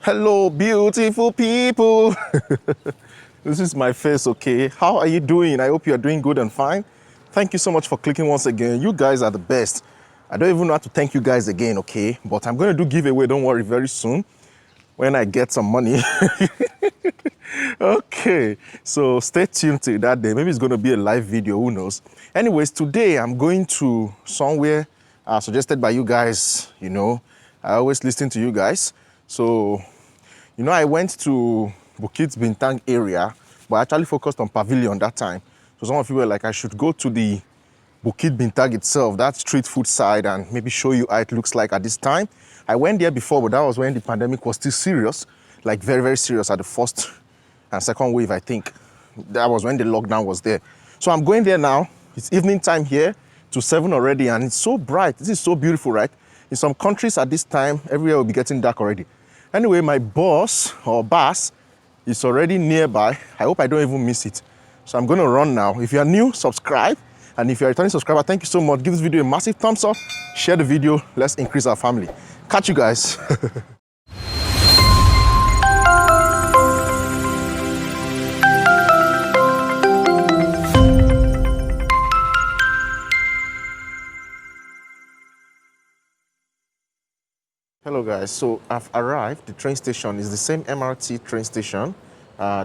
Hello, beautiful people. This is my face, okay? How are you doing? I hope you are doing good and fine. Thank you so much for clicking once again. You guys are the best. I don't even know how to thank you guys again, okay? But I'm going to do giveaway, don't worry, very soon when I get some money. Okay, so stay tuned till that day. Maybe it's going to be a live video, who knows? Anyways, today I'm going to somewhere suggested by you guys. You know, I always listen to you guys. So, you know, I went to Bukit Bintang area, but I actually focused on Pavilion that time. So some of you were like, I should go to the Bukit Bintang itself, that street food side, and maybe show you how it looks like at this time. I went there before, but that was when the pandemic was still serious, like very, very serious at the first and second wave, I think. That was when the lockdown was there. So I'm going there now. It's evening time here to 7 already, and it's so bright. This is so beautiful, right? In some countries at this time, everywhere will be getting dark already. Anyway, my boss or boss is already nearby. I hope I don't even miss it. So I'm going to run now. If you are new, subscribe. And if you're a returning subscriber, thank you so much. Give this video a massive thumbs up. Share the video. Let's increase our family. Catch you guys. Hello guys, so I've arrived. The train station is the same MRT train station.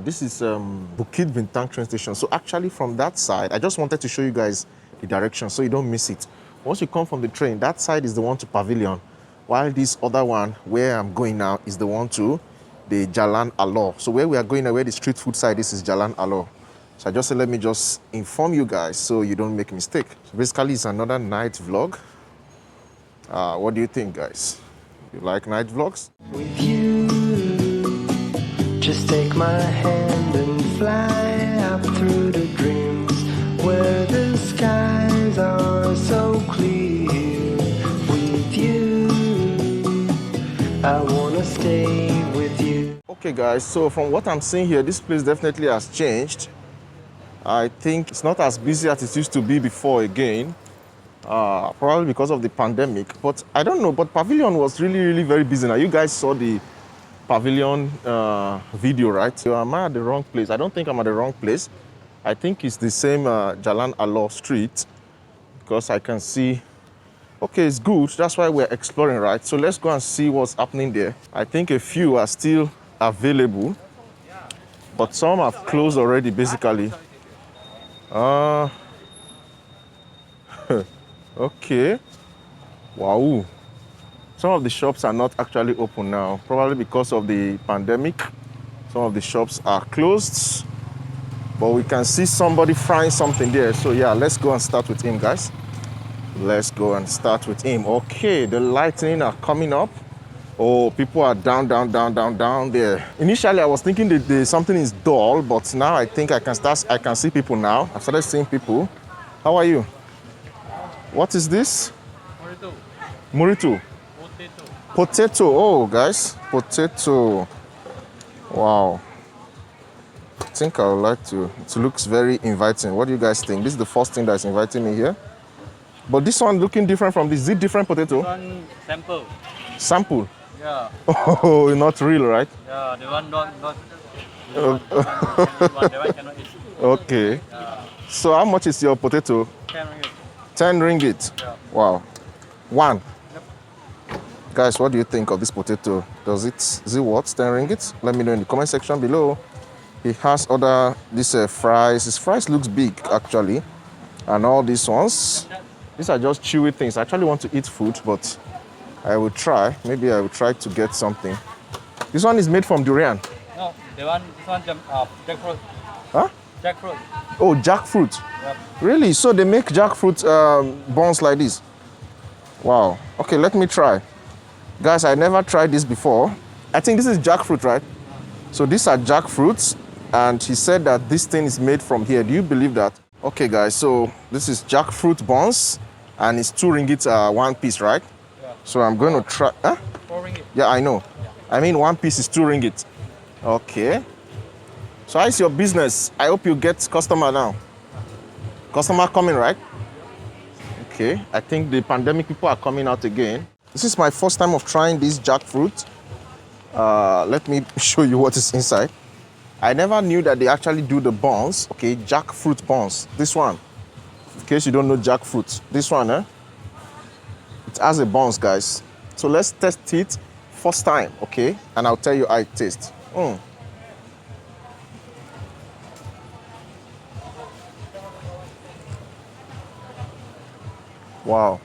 This is Bukit Bintang train station. So actually from that side, I just wanted to show you guys the direction so you don't miss it. Once you come from the train, that side is the one to Pavilion, while this other one where I'm going now is the one to the Jalan Alor. So where we are going now, where the street food side is Jalan Alor. So I just said, let me just inform you guys so you don't make a mistake. So basically it's another night vlog. What do you think, guys? You like night vlogs? With you, just take my hand and fly up through the dreams where the skies are so clear. With you, I wanna stay with you. Okay guys, so from what I'm seeing here, this place definitely has changed. I think it's not as busy as it used to be before again. Probably because of the pandemic, but I don't know, but Pavilion was really very busy. Now you guys saw the Pavilion video, right? So am I at the wrong place? I don't think I'm at the wrong place. I think it's the same Jalan Alor Street, because I can see, okay, it's good. That's why we're exploring, right? So let's go and see what's happening there. I think a few are still available, but some have closed already, basically. Okay. Wow. Some of the shops are not actually open now, probably because of the pandemic. Some of the shops are closed, but we can see somebody frying something there. So yeah, let's go and start with him, guys. Let's go and start with him. Okay, the lightning are coming up. Oh, people are down there. Initially, I was thinking that something is dull, but now I think I can see people now. I started seeing people. How are you? What is this? Murito. Murito. Potato. Potato. Oh, guys. Potato. Wow. I think I would like to. It looks very inviting. What do you guys think? This is the first thing that's inviting me here. But this one looking different from this. Is it different potato? One sample. Sample? Yeah. Oh, not real, right? Yeah, the one not the one cannot eat. Okay. Yeah. So how much is your potato? 10 ringgit. 10 ringgit. Yeah. Wow. One. Yep. Guys, what do you think of this potato? Is it worth 10 ringgit? Let me know in the comment section below. He has other, fries. His fries looks big, actually. And all these ones. These are just chewy things. I actually want to eat food, but I will try. Maybe I will try to get something. This one is made from durian. No, this one jackfruit. Huh? Jackfruit. Oh, jackfruit. Yep. Really? So they make jackfruit buns like this? Wow. Okay, let me try. Guys, I never tried this before. I think this is jackfruit, right? So these are jackfruits, and he said that this thing is made from here. Do you believe that? Okay, guys, so this is jackfruit buns, and it's 2 ringgit one piece, right? Yeah. So I'm going to try. Huh? 4 ringgit. Yeah, I know. I mean, one piece is 2 ringgit. Okay. So how's your business? I hope you get customer now. Customer coming, right? Okay. I think the pandemic people are coming out again. This is my first time of trying this jackfruit. Let me show you what is inside. I never knew that they actually do the buns. Okay, jackfruit buns. This one, in case you don't know jackfruit, this one, it has a buns, guys. So let's test it first time, okay? And I'll tell you how it tastes. Wow.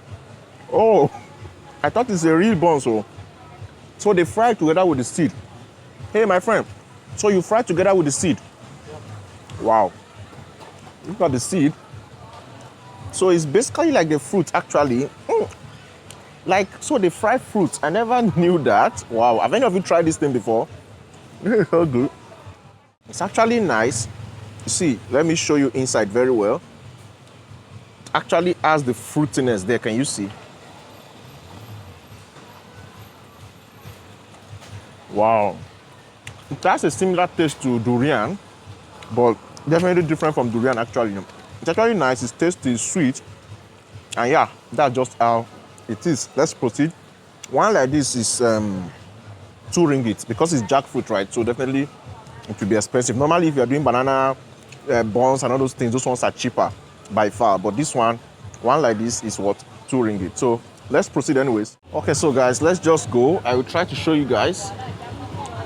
Oh, I thought it's a real bun, so they fry it together with the seed. Hey, my friend, so you fry together with the seed. Wow. Look at the seed. So it's basically like the fruit, actually. Like, so they fry fruit. I never knew that. Wow. Have any of you tried this thing before? It's so good. It's actually nice. You see, let me show you inside very well. It actually has the fruitiness there. Can you see? Wow. It has a similar taste to durian, but definitely different from durian, actually. It's actually nice. Its taste is sweet. And yeah, that's just how it is. Let's proceed. One like this is 2 ringgit because it's jackfruit, right? So definitely it will be expensive. Normally, if you're doing banana buns and all those things, those ones are cheaper by far. But this one like this is what? 2 ringgit. So let's proceed anyways. Okay, so guys, let's just go. I will try to show you guys.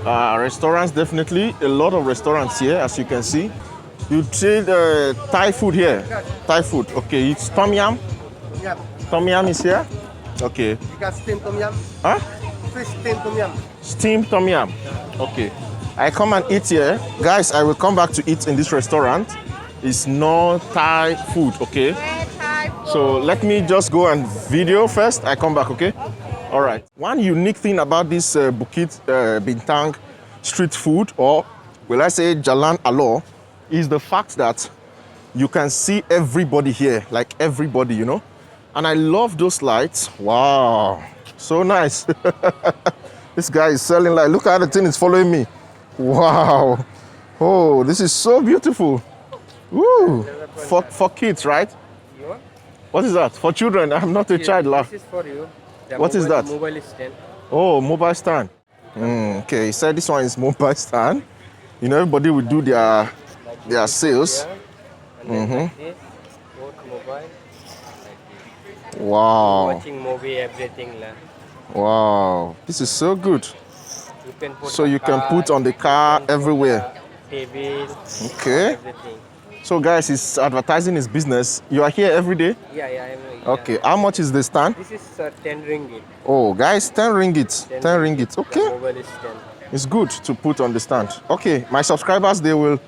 Restaurants, definitely. A lot of restaurants here, as you can see. You see the Thai food here. Thai food. Okay, it's tom yum. Yum. Tom yum is here. Okay. You got steamed tom yum. Huh? Fish steamed tom yum. Steamed tom yum. Okay. I come and eat here. Guys, I will come back to eat in this restaurant. It's no Thai food, okay? So let me just go and video first. I come back, okay? All right. One unique thing about this Bukit Bintang street food, or will I say Jalan Alor, is the fact that you can see everybody here, like everybody, you know? And I love those lights. Wow, so nice. This guy is selling light. Look how the thing is following me. Wow. Oh, this is so beautiful. Woo. For kids, right? What is that? For children. I'm not a child. This is for you. What is that? Mobile stand. Oh, mobile stand. Okay, he said this one is mobile stand. You know, everybody will do their sales. And then like this, both mobile. Wow. Watching movie, everything. Wow. This is so good. You can put So you can put on the car everywhere. TV. Okay. Everything. So guys, he's advertising his business. You are here every day? Yeah, yeah. Okay. How much is the stand? This is 10 ringgit. Oh, guys, 10 ringgit. 10 ringgit. Okay. Mobile stand. It's good to put on the stand. Okay, my subscribers, they will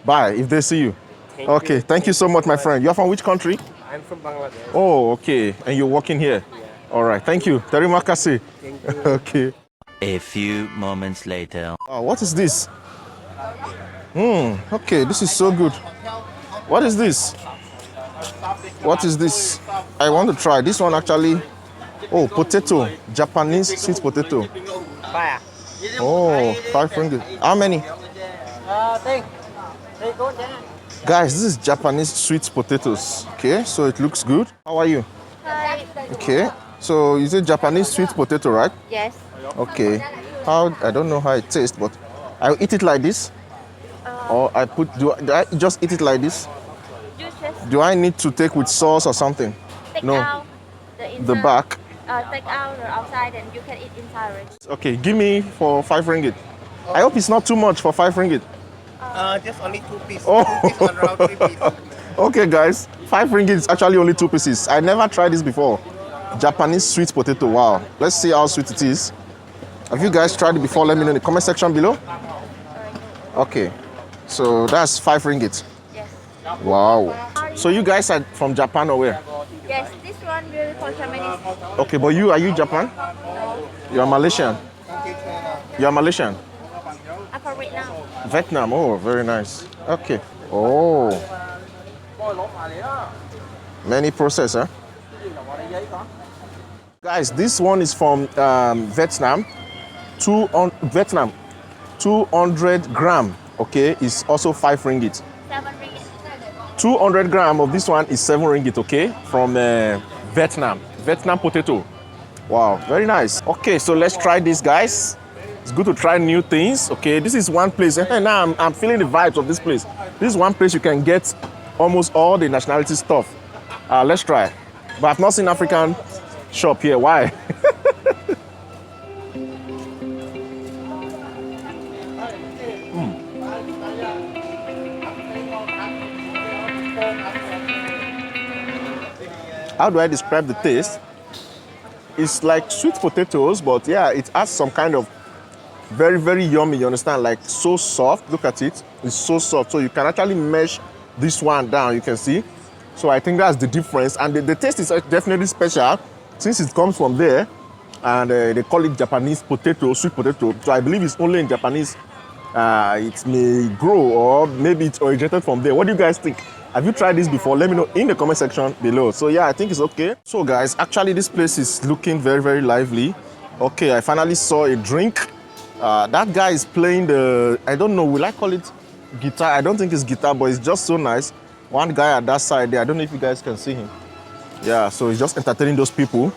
buy if they see you. Okay, thank you so much, my friend. You're from which country? I'm from Bangladesh. Oh, okay. And you're working here? Yeah. All right, thank you. Terima kasih. Thank you. Okay. A few moments later. Oh, what is this? Okay, this is so good. What is this? What is this? I want to try. This one actually. Oh, potato. Japanese sweet potato. Oh, 5 ringgit. How many? Guys, this is Japanese sweet potatoes. Okay, so it looks good. How are you? Hi. Okay, so you say Japanese sweet potato, right? Yes. Okay. How? I don't know how it tastes, but I'll eat it like this. Or do I just eat it like this? Juices. Do I need to take with sauce or something? Take No. out the inside. The back. Take out the outside and you can eat inside it. Okay, give me for 5 ringgit. I hope it's not too much for 5 ringgit. Just only 2 pieces. Oh. 2 pieces and around 3 pieces. Okay, guys, 5 ringgit is actually only 2 pieces. I never tried this before. Japanese sweet potato. Wow. Let's see how sweet it is. Have you guys tried it before? Let me know in the comment section below. Okay, so that's 5 ringgit. Yes. Wow. So you guys are from Japan or where? Yes, this one really for Japanese. Okay, but are you Japan? You are Malaysian. You are Malaysian. I'm from Vietnam. Vietnam. Oh, very nice. Okay. Oh. Many process, huh? Guys, this one is from Vietnam. 200 gram. Okay, is also 5 ringgit. 7 ringgit. 200 gram of this one is 7 ringgit. Okay, from Vietnam. Vietnam potato. Wow, very nice. Okay, so let's try this, guys. It's good to try new things. Okay, this is one place. And now I'm feeling the vibes of this place. This is one place you can get almost all the nationality stuff. Let's try. But I've not seen African shop here. Why? How do I describe the taste? It's like sweet potatoes, but yeah, it has some kind of very, very yummy, you understand? Like so soft. Look at it. It's so soft. So you can actually mesh this one down, you can see. So I think that's the difference. And the taste is definitely special since it comes from there. And they call it Japanese potato, sweet potato. So I believe it's only in Japanese. It may grow or maybe it's originated from there. What do you guys think? Have you tried this before? Let me know in the comment section below. So yeah, I think it's okay. So guys, actually this place is looking very, very lively. Okay, I finally saw a drink. That guy is playing the, I don't know, will I call it guitar? I don't think it's guitar, but it's just so nice. One guy at that side there, I don't know if you guys can see him. Yeah, so he's just entertaining those people.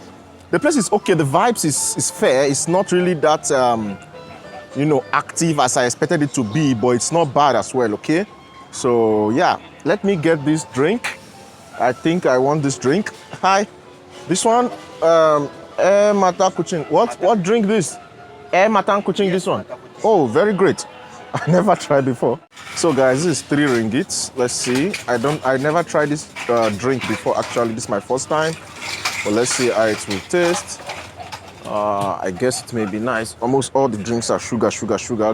The place is okay, the vibes is fair. It's not really that, you know, active as I expected it to be, but it's not bad as well, okay? So yeah, let me get this drink. I think I want this drink. Hi, this one, mata kuching. What drink this? Mata kuching, this one. Oh, very great. I never tried before. So guys, this is 3 ringgits. Let's see. I never tried this drink before. Actually, this is my first time. But let's see how it will taste. I guess it may be nice. Almost all the drinks are sugar,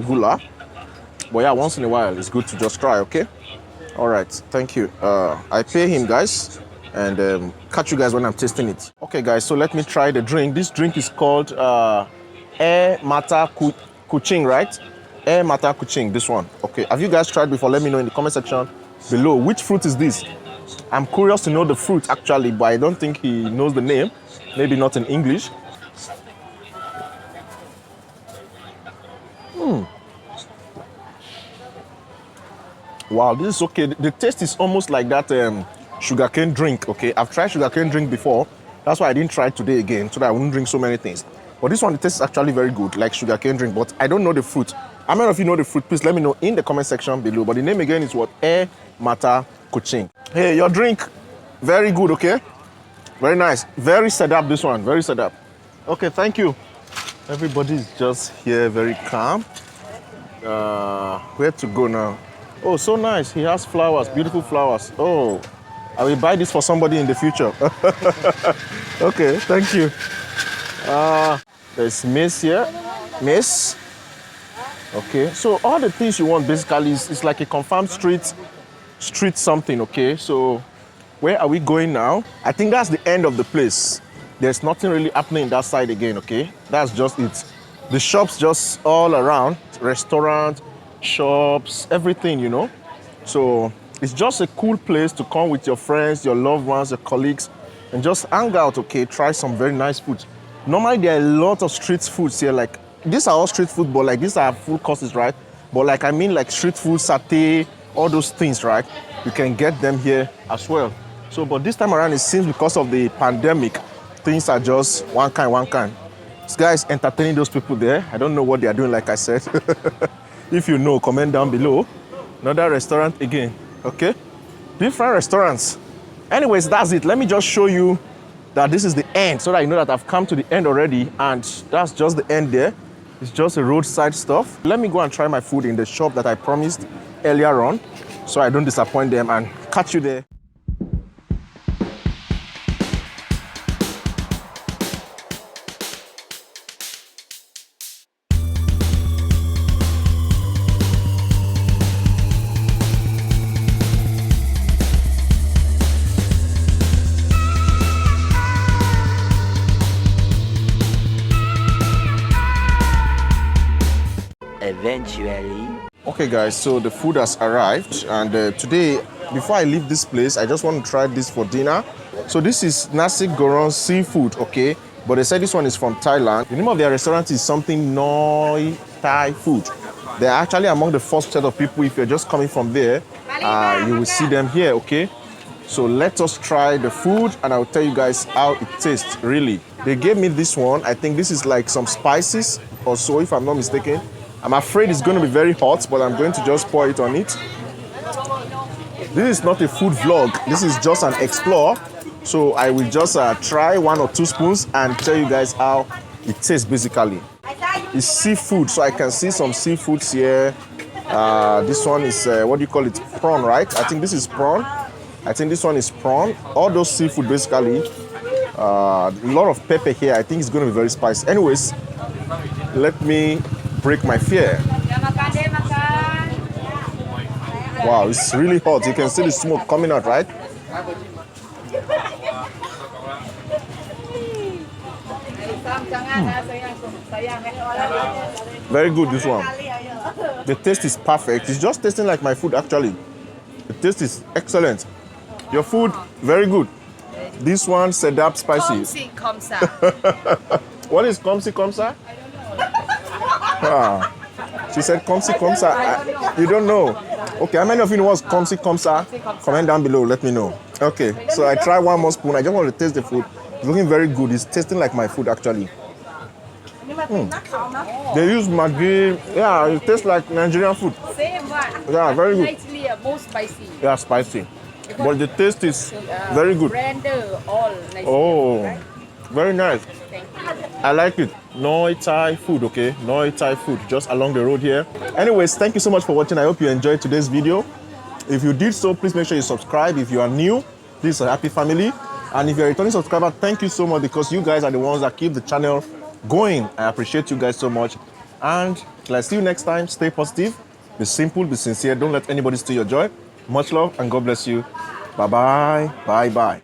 gula. But yeah, once in a while, it's good to just try, okay? All right, thank you. I pay him, guys, and catch you guys when I'm tasting it. Okay, guys, so let me try the drink. This drink is called Mata Kuching, right? Mata Kuching, this one. Okay, have you guys tried before? Let me know in the comment section below. Which fruit is this? I'm curious to know the fruit, actually, but I don't think he knows the name. Maybe not in English. Wow, this is okay. The taste is almost like that sugarcane drink, okay? I've tried sugarcane drink before. That's why I didn't try it today again, so that I wouldn't drink so many things. But this one, the taste is actually very good, like sugarcane drink, but I don't know the fruit. How many of you know the fruit? Please let me know in the comment section below. But the name again is what? Mata Kuching. Hey, your drink, very good, okay? Very nice. Very set up, this one, very set up. Okay, thank you. Everybody's just here, very calm. Where to go now? Oh, so nice. He has flowers, beautiful flowers. Oh, I will buy this for somebody in the future. Okay, thank you. There's maize here. Maize. Okay, so all the things you want basically is like a confirmed street something, okay? So where are we going now? I think that's the end of the place. There's nothing really happening that side again, okay? That's just it. The shops just all around, restaurant, shops, everything, you know. So it's just a cool place to come with your friends, your loved ones, your colleagues, and just hang out, okay? Try some very nice food. Normally there are a lot of street foods here, like these are all street food, but like these are full courses, right? But like I mean like street food, satay, all those things, right? You can get them here as well. So but this time around it seems because of the pandemic, things are just one kind. This guy is entertaining those people there. I don't know what they are doing, like I said. If you know, comment down below. Another restaurant again, okay? Different restaurants. Anyways, that's it. Let me just show you that this is the end so that you know that I've come to the end already, and that's just the end there. It's just a roadside stuff. Let me go and try my food in the shop that I promised earlier on so I don't disappoint them, and catch you there. Eventually. Okay guys, so the food has arrived, and today, before I leave this place, I just want to try this for dinner. So this is nasi goreng seafood, okay? But they said this one is from Thailand. The name of their restaurant is something Noi Thai food. They're actually among the first set of people. If you're just coming from there, you will see them here, okay? So let us try the food, and I'll tell you guys how it tastes, really. They gave me this one. I think this is like some spices or so, if I'm not mistaken. I'm afraid it's going to be very hot, but I'm going to just pour it on it. This is not a food vlog. This is just an explore. So I will just try 1 or 2 spoons and tell you guys how it tastes basically. It's seafood, so I can see some seafoods here. This one is, what do you call it? Prawn, right? I think this is prawn. I think this one is prawn. All those seafood basically. A lot of pepper here. I think it's going to be very spicy. Anyways, let me break my fear. Wow, it's really hot. You can see the smoke coming out, right? Very good, this one. The taste is perfect. It's just tasting like my food, actually. The taste is excellent. Your food, very good. This one, sedap spicy. What is komsi komsa? Ah, she said komsi komsa. You don't know. Okay, how many of you know what's komsi komsa? Comment down below, let me know. Okay, so I try 1 more spoon. I just want to taste the food. It's looking very good. It's tasting like my food, actually. They use Maggi. Yeah, it tastes like Nigerian food. Same one. Yeah, very good. Slightly more spicy. Yeah, spicy. But the taste is very good. Render all nice. Oh, Right? very nice. Thank you. I like it. No Thai food, okay? No Thai food, just along the road here. Anyways, thank you so much for watching. I hope you enjoyed today's video. If you did so, please make sure you subscribe. If you are new, this is a happy family. And if you're a returning subscriber, thank you so much because you guys are the ones that keep the channel going. I appreciate you guys so much. And till I see you next time, stay positive, be simple, be sincere. Don't let anybody steal your joy. Much love and God bless you. Bye-bye. Bye-bye.